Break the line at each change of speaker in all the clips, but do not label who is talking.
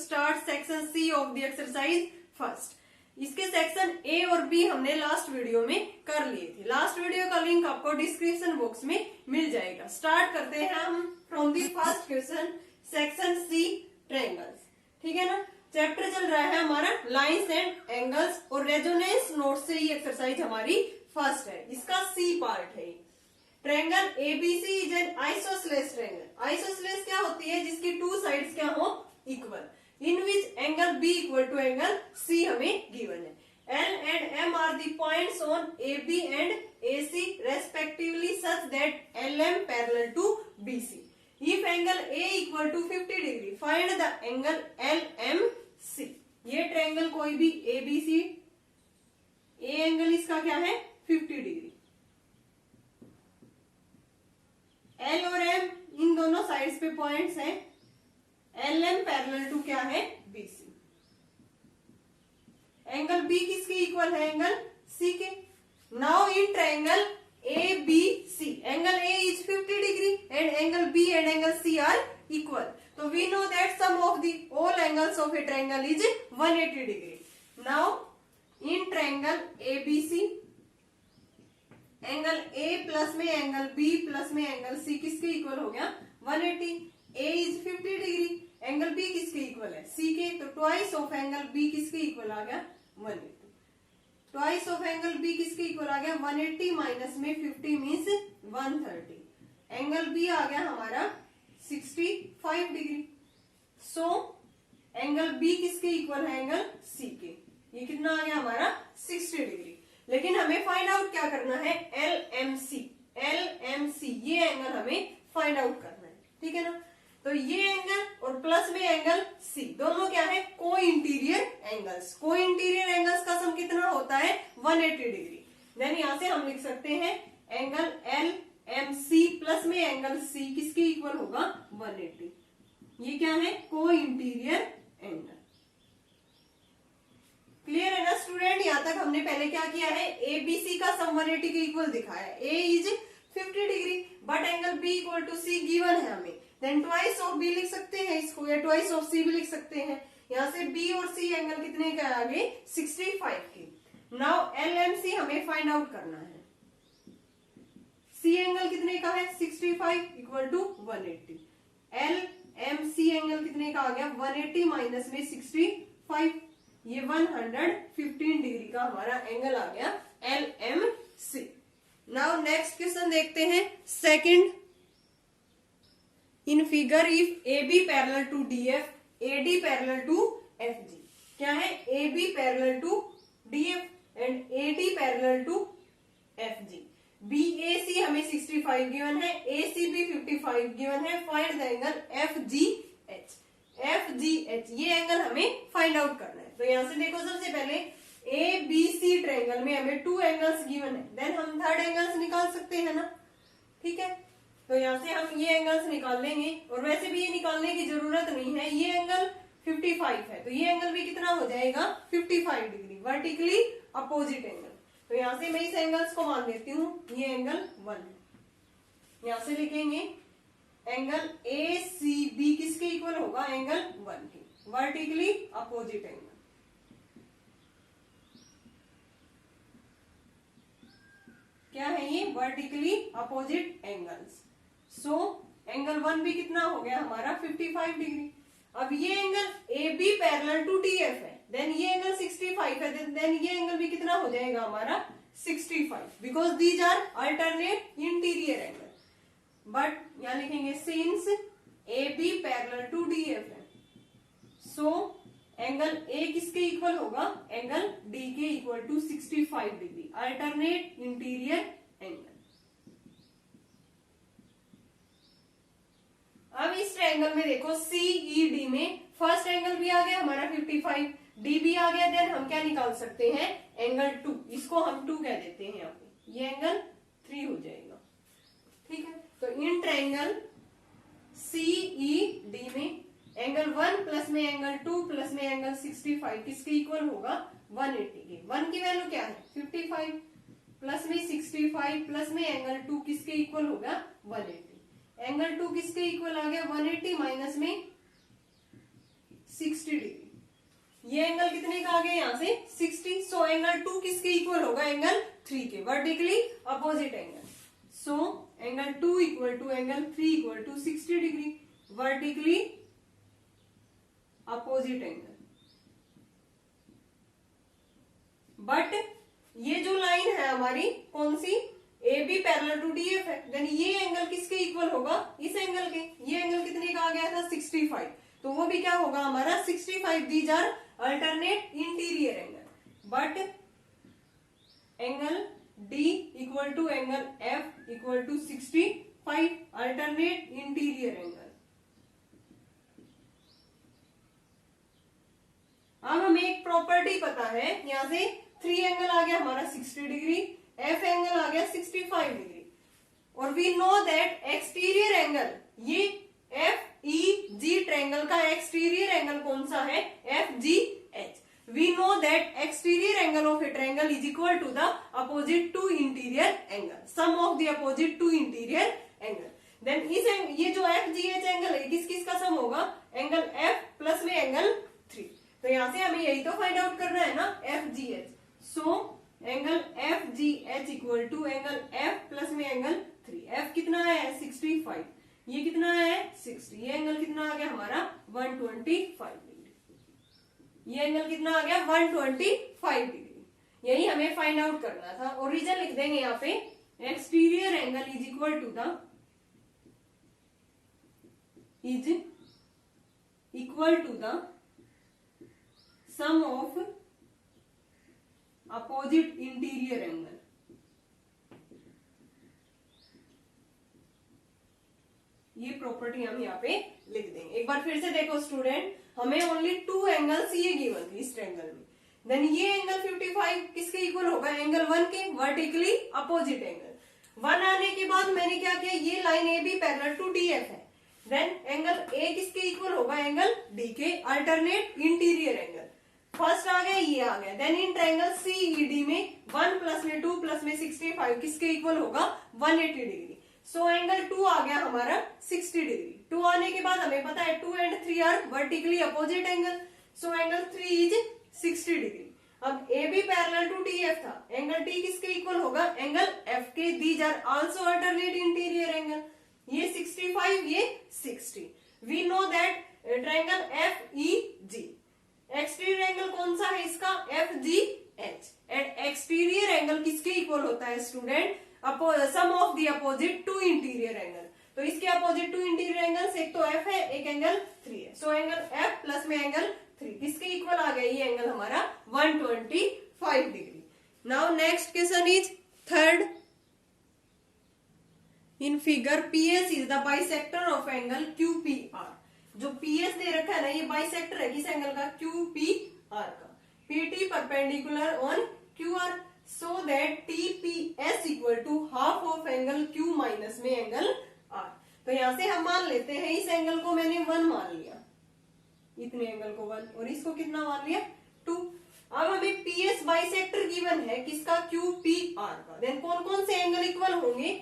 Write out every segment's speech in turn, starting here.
Start section C of the exercise first. इसके section A और B हमने last video में कर लिए थे। लास्ट वीडियो का लिंक आपको डिस्क्रिप्शन बॉक्स में मिल जाएगा। स्टार्ट करते हैं हम from the first question, section C, triangles. ठीक है ना। चैप्टर चल रहा है हमारा लाइंस एंड एंगल्स और रेजोनेंस नोट से ये एक्सरसाइज हमारी फर्स्ट है। इसका सी पार्ट है। Triangle A B C is an isosceles triangle. Isosceles क्या होती है? जिसकी टू साइड्स क्या हो? Equal. In which angle B equal to angle C हमें गिवन है। L and M are the points on A B and A C respectively such that L M parallel to B C. If angle A equal to 50 degree find the angle L M C. ये triangle कोई भी ए B C, A angle इसका क्या है? 50 degree. L और M इन दोनों sides पे points हैं। एल एम पैरेलल टू क्या है? B C. एंगल बी किसके इक्वल है? एंगल सी के। Now in triangle A B C angle A is 50 degree and angle B and angle C are equal. तो we know that sum of the all angles of a triangle is 180 degree. Now in triangle A B C angle A plus में angle B plus में angle C किसके equal हो गया? 180। ए is 50 degree, angle B किसके equal है? सी के। तो twice of angle B किसके इक्वल आ गया? 180। ट्वाइस ऑफ एंगल बी किसके इक्वल आ गया? 180 माइनस में 50 मीन्स 130। एंगल बी आ गया हमारा 65 डिग्री। सो एंगल बी किसके इक्वल है? एंगल सी के। ये कितना आ गया हमारा? 60 डिग्री। लेकिन हमें फाइंड आउट क्या करना है? L M C. L M C ये एंगल हमें फाइंड आउट करना है। ठीक है ना। तो ये एंगल और प्लस में एंगल सी दोनों क्या है? को इंटीरियर एंगल्स। को इंटीरियर एंगल्स का सम कितना होता है? 180 डिग्री। देन यहां से हम लिख सकते हैं angle L M C plus में एंगल सी किसके इक्वल होगा? 180। ये क्या है? को इंटीरियर एंगल। क्लियर है ना स्टूडेंट? यहां तक हमने पहले क्या किया है? एबीसी का सम 180 के इक्वल दिखाया। A is 50 degree but angle B equal to C given है हमें। देन ट्वाइस ऑफ बी लिख सकते हैं इसको, या ट्वाइस ऑफ सी भी लिख सकते हैं। यहां से बी और सी एंगल कितने का आ गए? 65 के। नाउ एल एम सी हमें फाइंड आउट करना है। सी एंगल कितने का है? 65 equal to 180। L M C angle कितने का आ गया? 180 माइनस में 65, ये 115 डिग्री का हमारा एंगल आ गया L M C. Now next question देखते हैं second. In figure if A B parallel to D F, A D parallel to F G. क्या है? A B parallel to D F and A D parallel to F G. B A C हमें 65 given है, A C B 55 given है। Find the angle F G H. F G H ये angle हमें find out करना है। तो यहां से देखो, सबसे पहले ए बी सी ट्रायंगल में हमें 2 एंगल्स गिवन है। देन हम थर्ड एंगल्स निकाल सकते हैं ना। ठीक है। तो यहां से हम ये एंगल्स निकाल लेंगे और वैसे भी ये निकालने की जरूरत नहीं है। ये एंगल 55 है तो ये एंगल भी कितना हो जाएगा? 55 डिग्री, वर्टिकली अपोजिट एंगल। तो यहां से मैं इस एंगल्स को मान देती हूँ। ये एंगल 1 है। यहां से लिखेंगे एंगल ए सी बी किसके इक्वल होगा? एंगल 1 के, वर्टिकली अपोजिट एंगल। क्या है ये? Vertically opposite angles. So angle 1 भी कितना हो गया हमारा? 55 डिग्री। अब ये angle A B parallel to D F है, देन ये एंगल 65 है, देन ये एंगल भी कितना हो जाएगा हमारा? 65, because these are alternate interior angle. But यहां लिखेंगे since A B parallel to D F है, सो एंगल ए किसके इक्वल होगा? एंगल डी के equal to 65 degree, alternate interior angle. अब इस ट्रायंगल में देखो सीईडी में फर्स्ट एंगल भी आ गया हमारा 55, डी भी आ गया। देन हम क्या निकाल सकते हैं? एंगल 2। इसको हम 2 कह देते हैं यहाँ पे। ये एंगल 3 हो जाएगा। ठीक है। तो इन ट्रायंगल सीईडी में एंगल 1 प्लस में एंगल 2 प्लस में एंगल 65 किसके इक्वल होगा? 180 के। 1 की वैल्यू क्या है? 55 प्लस में 65 प्लस में एंगल 2 किसके इक्वल होगा? 180। एंगल 2 किसके इक्वल आ गया? 180 माइनस में 60 डिग्री। ये एंगल कितने का आ गया यहाँ से 60। सो एंगल 2 किसके इक्वल होगा, एंगल 3 के, vertically opposite angle. So angle 2 equal to angle 3 equal to 60 degree, vertically opposite angle. But ये जो लाइन है हमारी कौन सी, A B parallel to D F है, देन ये एंगल किसके इक्वल होगा, इस एंगल के। ये एंगल कितने का आ गया था 65, तो वो भी क्या होगा हमारा 65। These are alternate interior angle. But angle D equal to angle F equal to 65, alternate interior angle. अब हमें एक प्रॉपर्टी पता है, यहां से 3 एंगल आ गया हमारा 60 डिग्री, एफ एंगल आ गया 65 डिग्री, और we know that exterior angle, ये एफ ई जी ट्रायंगल का एक्सटीरियर एंगल कौन सा है, F G H. We know that exterior angle of a triangle is equal to the opposite to interior angle, sum of the opposite to interior angle. Then इस ये जो F G H angle है किस किस का सम होगा, angle F plus में angle 3। तो यहां से हमें यही तो फाइंड आउट करना है ना, F G H. So angle F G H equal to angle F plus में एंगल 3। एफ कितना है 65, ये कितना है 60, ये एंगल कितना आ गया हमारा 125 डिग्री। ये एंगल कितना आ गया 125 डिग्री। यही हमें फाइंड आउट करना था। और रीजन लिख देंगे यहाँ पे, exterior angle is equal to the sum of opposite interior angle. ये प्रॉपर्टी हम यहाँ पे लिख देंगे। एक बार फिर से देखो स्टूडेंट, हमें ओनली 2 एंगल्स ये गिवन थे इस ट्रायंगल में। देन ये एंगल 55 किसके इक्वल होगा, एंगल 1 के, वर्टिकली अपोजिट एंगल। 1 आने के बाद मैंने क्या किया, ये line A B parallel to D F है। देन एंगल ए किसके इक्वल होगा, एंगल डी के, अल्टरनेट इंटीरियर एंगल। फर्स्ट आ गया, ये आ गया। Then in triangle C E D में 1 प्लस में 2 प्लस में 65 किसके इक्वल होगा 180 डिग्री। सो एंगल 2 आ गया हमारा 60 डिग्री। 2 आने के बाद हमें पता है 2 and 3 are vertically opposite angle, so angle 3 is 60 degree. अब A B parallel to D F था, एंगल डी किसके इक्वल होगा, एंगल एफ के। These are also alternate interior angle. ये 65, ये 60। We know that triangle F E G, exterior angle कौन सा है इसका, F G H. And exterior angle किसके इक्वल होता है student, sum of the opposite to interior angle. तो इसके अपोजिट टू इंटीरियर एंगल्स, एक तो एफ है, एक एंगल 3 है। सो एंगल एफ प्लस में एंगल 3 किसके इक्वल आ गया, ये एंगल हमारा 125 degree. Now next question is third. In figure PS is the bisector of angle QPR. जो पीएस दे रखा है ना, ये बाइसेक्टर है किस एंगल का, क्यूपीआर का। P T perpendicular on Q R, so that T P S equal to half of angle Q minus में एंगल आर। तो यहां से हम मान लेते हैं, इस एंगल को मैंने 1 मान लिया, इतने एंगल को 1, और इसको कितना मान लिया 2। अब हमें पीएस बाइसेक्टर गिवन है किसका, क्यूपीआर का। देन कौन कौन से एंगल इक्वल होंगे,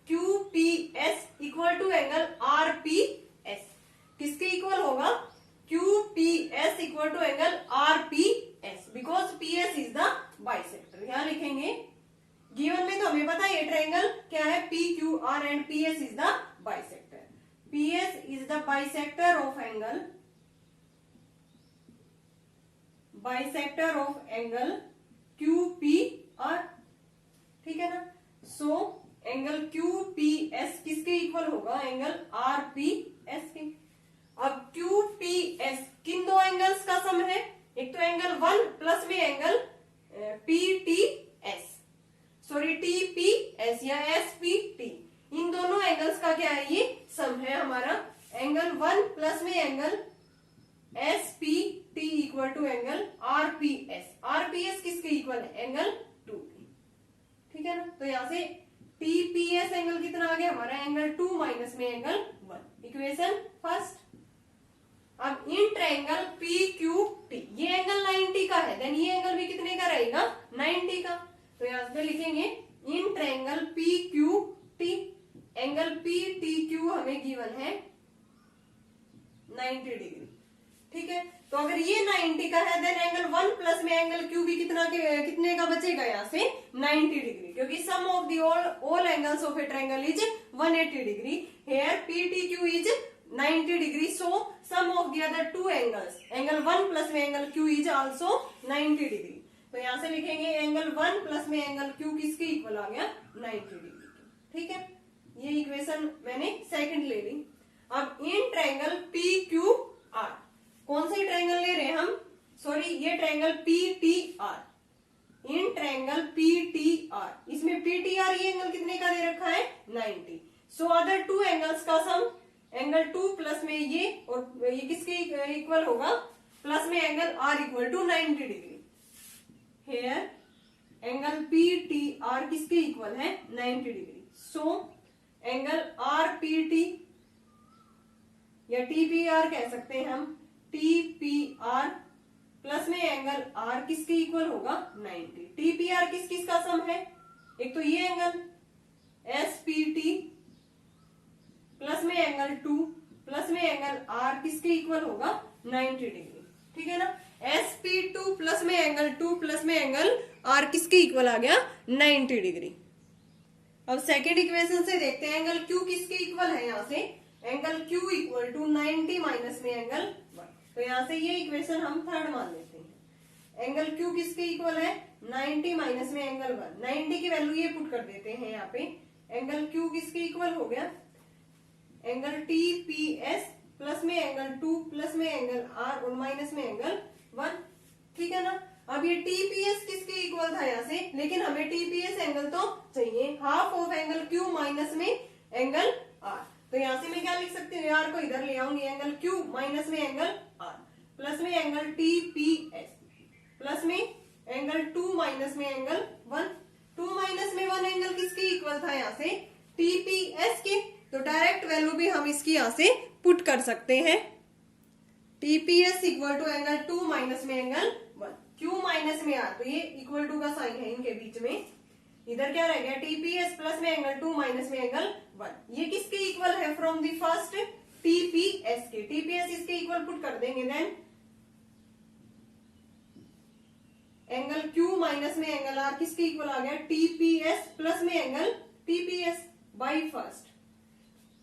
QPS equal to angle RPS. किसके इक्वल होगा, QPS equal to angle RPS, because PS is the bisector. यहां लिखेंगे, गिवन में तो हमें पता है ये ट्रायंगल क्या है, P Q R, and PS is the bisector. PS is the bisector of angle, bisector of angle QPR, ठीक है ना। सो एंगल क्यूपीएस किसके इक्वल होगा, एंगल आरपीएस के। अब क्यूपीएस किन दो एंगल्स का सम है, एक तो एंगल 1 प्लस में एंगल पीटीएस, सॉरी टीपीएस या एसपीटी, इन दोनों एंगल्स का क्या है, ये सम है हमारा। एंगल 1 प्लस में angle S P T equal to angle R P S. R P S किसके इक्वल है, एंगल 2 के, ठीक है ना। तो यहां से टीपीएस एंगल कितना आ गया हमारा, एंगल 2 माइनस में एंगल 1, इक्वेशन फर्स्ट। अब इन ट्रायंगल पीक्यूटी, ये एंगल 90 का है, देन ये एंगल भी कितने का रहेगा, 90 का। तो यहां पे लिखेंगे इन ट्रायंगल पीक्यूटी, एंगल पीटीक्यू हमें गिवन है 90 डिग्री, ठीक है। तो अगर ये 90 का है देन एंगल 1 प्लस में एंगल क्यू भी कितने का बचेगा यहाँ से 90 डिग्री, क्योंकि sum of the all angles of a triangle is 180 degree. Here PTQ is 90 degree, so sum of the other two angles, angle 1 plus में angle Q is also 90 degree. तो यहाँ से लिखेंगे एंगल 1 प्लस में angle Q किसके equal आ गया 90 degree. ठीक है, ये इक्वेशन मैंने सेकंड ले ली। अब इन ट्रायंगल PQR, कौन से ट्रायंगल ले रहे हैं हम, सॉरी ये triangle PTR, in triangle PTR, इसमें PTR ये एंगल कितने का दे रखा है 90। सो अदर टू एंगल्स का सम, एंगल 2 प्लस में ये और ये किसके इक्वल होगा, प्लस में angle R equal to 90 degree. Here angle PTR किसके इक्वल है 90 डिग्री। सो एंगल RPT या TPR कह सकते हैं हम, TPR प्लस में एंगल R किसके इक्वल होगा 90। TPR किस किस का सम है, एक तो ये एंगल SPT प्लस में एंगल 2 प्लस में एंगल R किसके इक्वल होगा 90 डिग्री। ठीक है ना, SP2 प्लस में एंगल 2 प्लस में एंगल R किसके इक्वल आ गया 90 डिग्री। अब सेकेंड इक्वेशन से देखते हैं एंगल Q किसके इक्वल है, यहाँ से angle Q equal to 90 minus में एंगल 1। तो यहाँ से ये इक्वेशन हम थर्ड मान लेते हैं। एंगल Q किसके इक्वल है 90 माइनस में एंगल 1, 90 की वैल्यू ये पुट कर देते हैं यहाँ पे। एंगल Q किसके इक्वल हो गया एंगल TPS प्लस में एंगल 2 प्लस में एंगल R और माइनस में एंगल 1। ठीक है ना, अब ये TPS किसके इक्वल था यहाँ से, लेकिन हमें TPS एंगल तो चाहिए, half of angle Q minus में एंगल R। तो यहाँ से मैं क्या लिख सकती हूँ, R को इधर ले आऊंगी, एंगल Q माइनस में एंगल R प्लस में एंगल TPS प्लस में एंगल 2 माइनस में एंगल 1। 2 माइनस में 1 एंगल किसके इक्वल था यहाँ से TPS के, तो डायरेक्ट वैल्यू भी हम इसकी यहाँ से पुट कर सकते हैं। TPS equal to angle 2 minus में एंगल 1, Q माइनस में R, तो ये इक्वल टू का साइन है इनके बीच में, इधर क्या रह गया TPS प्लस में एंगल 2 माइनस में एंगल 1। ये किसके इक्वल है फ्रॉम दी फर्स्ट TPS के, TPS इसके इक्वल पुट कर देंगे, देन एंगल Q माइनस में एंगल R किसके इक्वल आ गया TPS प्लस में एंगल TPS बाई फर्स्ट,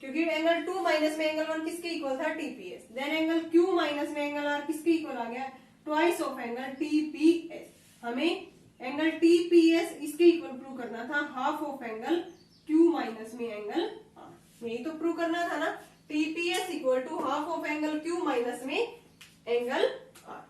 क्योंकि एंगल 2 माइनस में एंगल 1 किसके इक्वल था TPS। Then angle Q minus में एंगल R किसके इक्वल आ गया ट्वाइस ऑफ एंगल TPS। हमें एंगल TPS इसके इक्वल प्रूव करना था, half of angle Q minus में एंगल R, यही तो प्रूव करना था ना, TPS equal to half of angle Q minus में एंगल R,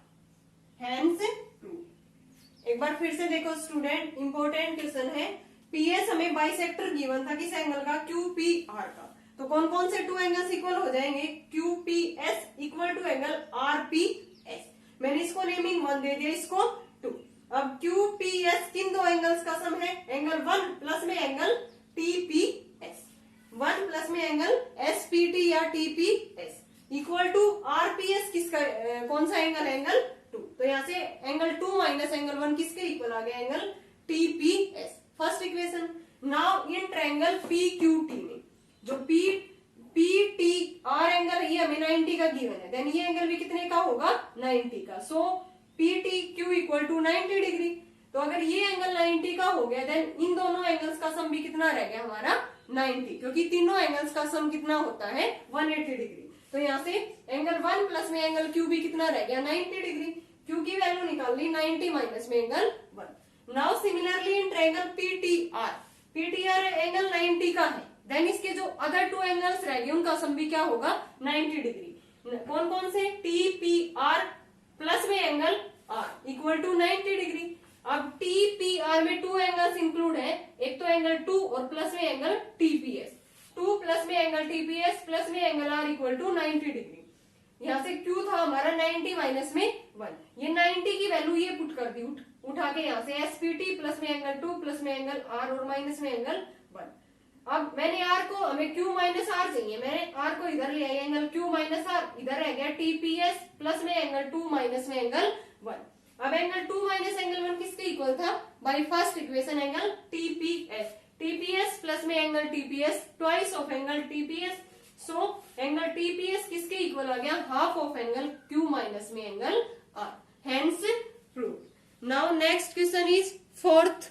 हैंस प्रूव। एक बार फिर से देखो स्टूडेंट, इंपॉर्टेंट क्वेश्चन है। PS हमें बाइसेक्टर गिवन था किस एंगल का QPR का, तो कौन कौन से टू एंगल्स इक्वल हो जाएंगे, QPS equal to angle RPS, मैंने इसको नेमिंग 1 दे दिया, इसको 2। अब QPS किन दो एंगल्स का सम है, एंगल 1 प्लस में एंगल TPS, 1 प्लस में एंगल SPT या TPS इक्वल टू RPS किसका कौन सा एंगल है एंगल 2। तो यहाँ से एंगल 2 माइनस एंगल 1 किसके इक्वल आ गया angle TPS, first equation. Now in triangle PQT में जो PTR एंगल ये हमें 90 का गिवन है, देन ये एंगल भी कितने का होगा 90 का। सो PTQ इक्वल टू 90 डिग्री। तो अगर ये एंगल 90 का हो गया देन इन दोनों एंगल्स का सम भी कितना रह गया हमारा 90, क्योंकि तीनों एंगल्स का सम कितना होता है 180 डिग्री। तो यहाँ से एंगल 1 प्लस में एंगल Q भी कितना रह गया 90 डिग्री, Q की वैल्यू निकाल ली 90 माइनस में angle 1। Now similarly in triangle PTR angle 90 का है, देन इसके जो अदर टू एंगल्स रह गए उनका सम भी क्या होगा 90 डिग्री। कौन कौन से, TPR प्लस में angle R equal to 90 degree. अब TPR में टू एंगल्स इंक्लूड है, एक तो एंगल 2 और प्लस में एंगल TPS, 2 प्लस में एंगल TPS प्लस में angle R equal to 90 degree. यहाँ से Q था हमारा 90 माइनस में 1, ये 90 की वैल्यू ये पुट कर दी उठा के यहाँ से SPT प्लस में एंगल 2 प्लस में एंगल R और माइनस में एंगल 1। अब मैंने R को, हमें Q माइनस R चाहिए, मैंने R को इधर ले आई, एंगल Q माइनस R इधर रह गया TPS प्लस में एंगल 2 माइनस में एंगल 1। अब एंगल 2 माइनस एंगल 1 किसके इक्वल था, by first equation angle TPS plus में angle TPS twice of angle TPS। So angle TPS किसके इक्वल आ गया, half of angle Q minus में angle is fourth.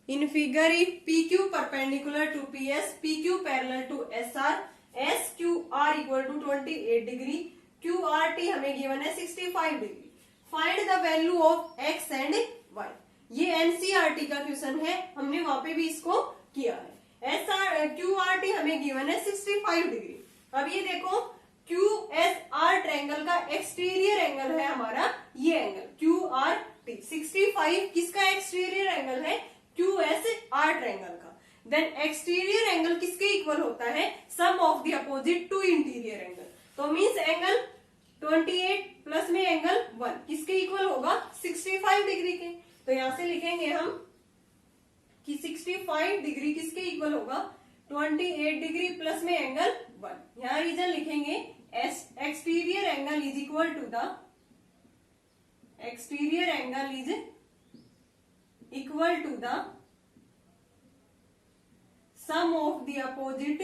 In figure, if PQ perpendicular to PS, PQ parallel to SR, SQR equal to 28 degree, QRT हमें given है 65 degree. Find the value of X and Y. ये NCERT का question है, हमने वहां पे भी इसको किया है. QRT हमें given है 65 डिग्री. अब ये देखो QSR ट्रायंगल का एक्सटीरियर एंगल है हमारा ये एंगल QRT. 65 किसका एक्सटीरियर एंगल है? QSR ट्रायंगल का. देन एक्सटीरियर एंगल किसके इक्वल होता है? Sum of the opposite to interior angle. तो मींस एंगल 28 प्लस में एंगल 1 किसके इक्वल होगा? 65 डिग्री के. तो यहां से लिखेंगे हम कि 65 डिग्री किसके इक्वल होगा? 28 डिग्री प्लस में एंगल 1. यहां रीजन लिखेंगे exterior angle is equal to the exterior angle is equal to the sum of the opposite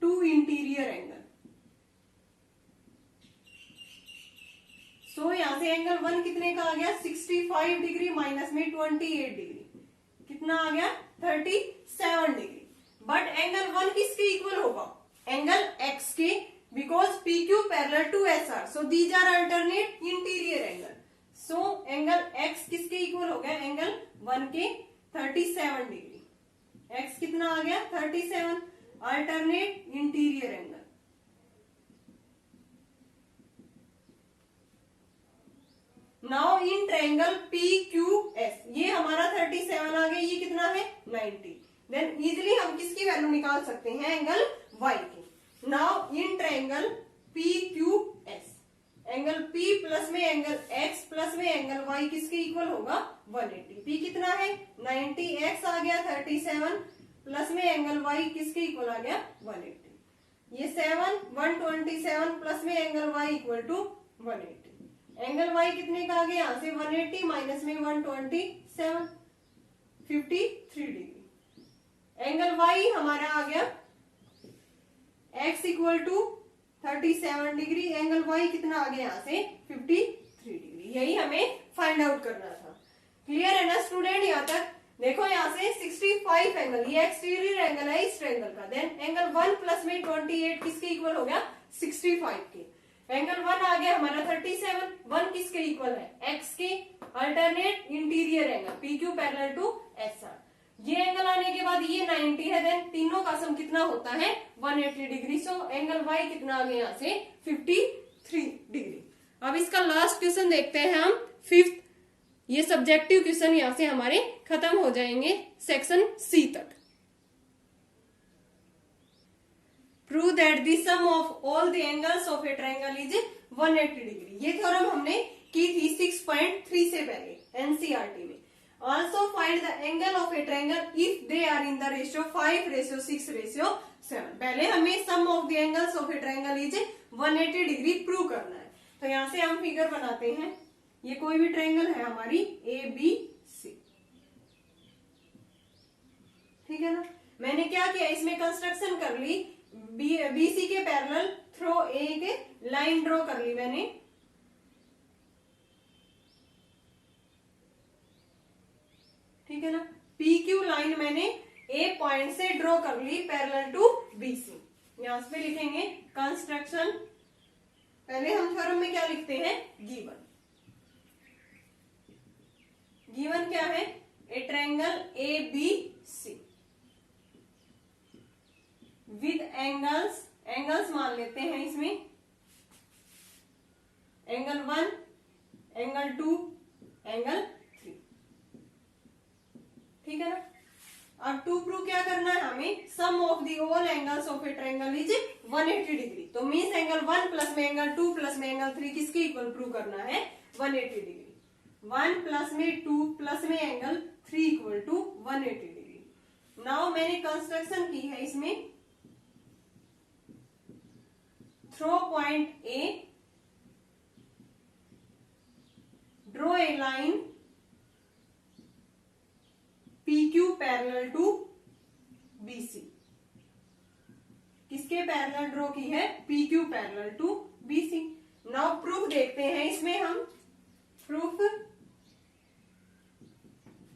to interior angle. So यहां से एंगल 1 कितने का आ गया? 65 डिग्री माइनस में 28 डिग्री कितना आ गया? 37 डिग्री. बट एंगल 1 किसके इक्वल होगा? एंगल x के, because PQ parallel to SR. So these are alternate interior angle. So angle x किसके इक्वल हो गया? एंगल 1 के 37 डिग्री. x कितना आ गया? 37. Alternate interior angle. Now in triangle PQS ये हमारा 37 आ गया, ये कितना है? 90. देन इजिली हम किसकी वैल्यू निकाल सकते हैं? एंगल y की. Now in triangle PQS angle P plus में एंगल X प्लस में एंगल Y किसके इक्वल होगा? 180. P कितना है? 90. X आ गया 37 प्लस में एंगल Y किसके इक्वल आ गया? 180. ये 7 127 प्लस में angle Y equal to 180. Angle Y कितने का आ गया? यहाँ से 180 माइनस में 127 53 डिग्री. एंगल Y हमारा आ गया X equal to 37 degree. Angle Y कितना आ गया? यहाँ से 53 डिग्री. यही हमें फाइंड आउट करना था. क्लियर है ना स्टूडेंट? यहाँ तक देखो, यहाँ से 65 एंगल, ये एक्सटीरियर एंगल है इस ट्रायंगल का. देन एंगल 1 प्लस में 28 किसके इक्वल हो गया? 65 के. एंगल 1 आ गया हमारा 37. 1 किसके इक्वल है? X के. Alternate interior angle PQ parallel to SR. ये एंगल आने के बाद ये 90 है. देन तीनों का सम कितना होता है? 180 डिग्री. सो एंगल Y कितना आ गया? यहाँ से 53 डिग्री. अब इसका लास्ट क्वेश्चन देखते हैं हम, 5th. ये सब्जेक्टिव क्वेश्चन यहाँ से हमारे खत्म हो जाएंगे सेक्शन C तक. Prove that the sum of all the angles of a triangle is 180 degree. ये थ्योरम हमने की थी 6.3 से पहले NCERT में. Also find the angle of a triangle if they are in the ratio 5:6:7. पहले हमें sum of the angles of a triangle is 180 degree prove करना है. तो यहाँ से हम फिगर बनाते हैं. ये कोई भी ट्रायंगल है हमारी ABC. ठीक है ना? मैंने क्या किया? इसमें कंस्ट्रक्शन कर ली. BC के पैरेलल थ्रो एक लाइन ड्रॉ कर ली मैंने. ठीक है ना? PQ लाइन मैंने A पॉइंट से ड्रॉ कर ली पैरेलल टू BC. यहां पे लिखेंगे कंस्ट्रक्शन. पहले हम थ्योरम में क्या लिखते हैं? गिवन. गिवन क्या है? ए triangle ABC with angles. Angles मान लेते हैं इसमें. Angle 1, angle 2, angle 3. ठीक है ना? अब टू प्रूव क्या करना है हमें? Sum of the all angles of a triangle is 180 डिग्री. तो मीन्स एंगल 1 प्लस में एंगल 2 प्लस में एंगल 3 किसके इक्वल प्रूव करना है? 180 डिग्री. 1 प्लस में 2 प्लस में angle 3 equal to 180 degree. Now मैंने कंस्ट्रक्शन की है इसमें. Through point A, draw a line PQ parallel to BC. किसके पैरेलल ड्रॉ की है? PQ parallel to BC. Now proof देखते हैं इसमें हम। प्रूफ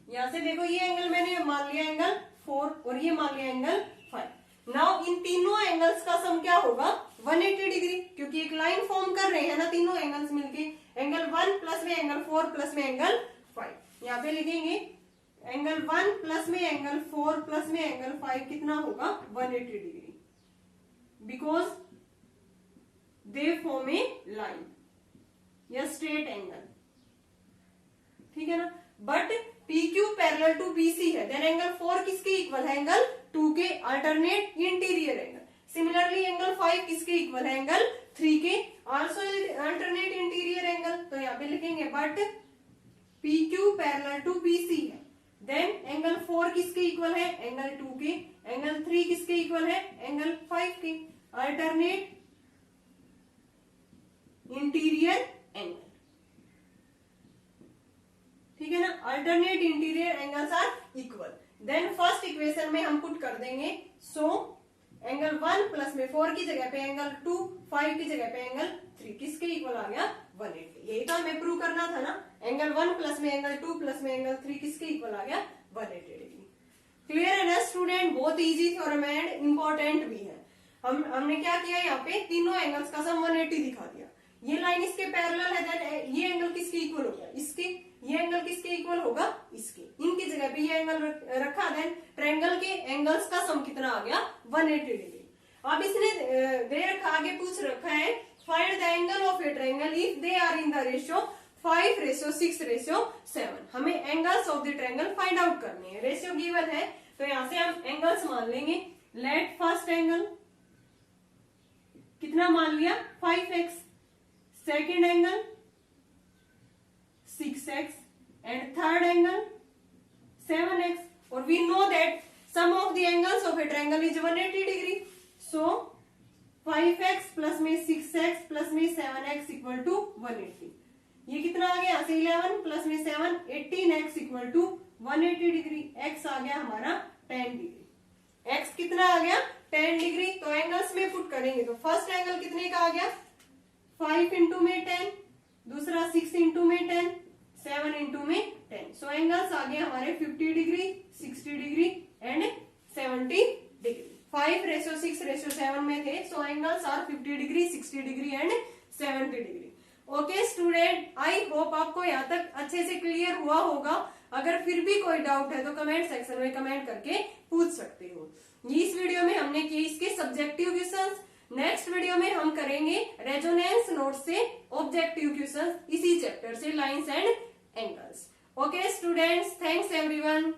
यहां से देखो, ये एंगल मैंने मान लिया एंगल 4 और ये मान लिया एंगल 5। नाउ इन तीनों एंगल्स का सम क्या होगा 180 डिग्री, क्योंकि एक लाइन फॉर्म कर रहे हैं ना तीनों एंगल्स मिलके। एंगल 1 प्लस में एंगल 4 प्लस में एंगल 5। यहाँ पे लिखेंगे एंगल 1 प्लस में एंगल 4 प्लस में एंगल 5 कितना होगा 180 degree, because they form a line या स्ट्रेट एंगल। ठीक है ना। But PQ parallel to BC है, देन एंगल 4 किसके इक्वल है एंगल 2 के alternate interior angle. Similarly angle 5 किसके इक्वल है एंगल 3 के आल्सो अल्टरनेट इंटीरियर एंगल। तो यहाँ पे लिखेंगे but PQ parallel to BC है, देन एंगल 4 किसके इक्वल है एंगल 2 के, एंगल 3 किसके इक्वल है एंगल 5 के अल्टरनेट इंटीरियर एंगल। ठीक है ना। Alternate interior angles are equal. Then first equation में हम पुट कर देंगे, सो एंगल 1 प्लस में 4 की जगह पे एंगल 2, 5 की जगह पे एंगल 3 किसके इक्वल आ गया 180। यही तो हमें प्रूव करना था ना। एंगल 1 प्लस में एंगल 2 प्लस में एंगल 3 किसके इक्वल आ गया 180 डिग्री। क्लियर है ना स्टूडेंट। बहुत इजी थ्योरम एंड इंपॉर्टेंट भी है। हमने क्या किया यहाँ पे तीनों एंगल्स का सम 180 दिखा दिया। ये लाइन इसके पैरेलल है, देन ये एंगल किसके इक्वल होगा इसके, ये एंगल किसके इक्वल होगा इसके। इनकी जगह पे ये एंगल रखा, देन ट्रायंगल के एंगल्स का सम कितना आ गया 180 डिग्री। अब इसने दे रखा, आगे पूछ रखा है find the angle of a triangle if they are in the ratio 5:6:7। हमें angles of the triangle find out करने हैं। रेशियो गिवन है तो यहाँ से हम एंगल्स मान लेंगे। लेट फर्स्ट एंगल कितना मान लिया 5x, second angle 6x and third angle 7x, or we know that sum of the angles of a triangle is 180 degree. So 5x plus में 6x plus में 7x equal to 180। ये कितना आ गया यहाँ से 11 plus में 7 18x equal to 180 degree. x आ गया हमारा 10 डिग्री। x कितना आ गया 10 डिग्री। तो एंगल्स में पुट करेंगे तो फर्स्ट एंगल कितने का आ गया 5 इंटू में 10, दूसरा 6 इंटू में 10, 7 इंटू में 10। सो एंगल्स आ गए हमारे 50 डिग्री, 60 डिग्री एंड 70 डिग्री। 5:6:7 में थे, so angles are 50 degree, 60 degree and 70 degree. Okay student, I hope आपको यहाँ तक अच्छे से क्लियर हुआ होगा। अगर फिर भी कोई डाउट है तो कमेंट सेक्शन में कमेंट करके पूछ सकते हो। इस वीडियो में हमने किए इसके सब्जेक्टिव क्वेश्चंस। नेक्स्ट वीडियो में हम करेंगे रेजोनेंस नोट से ऑब्जेक्टिव क्वेश्चंस इसी चैप्टर से, lines and angles. Okay students, thanks everyone.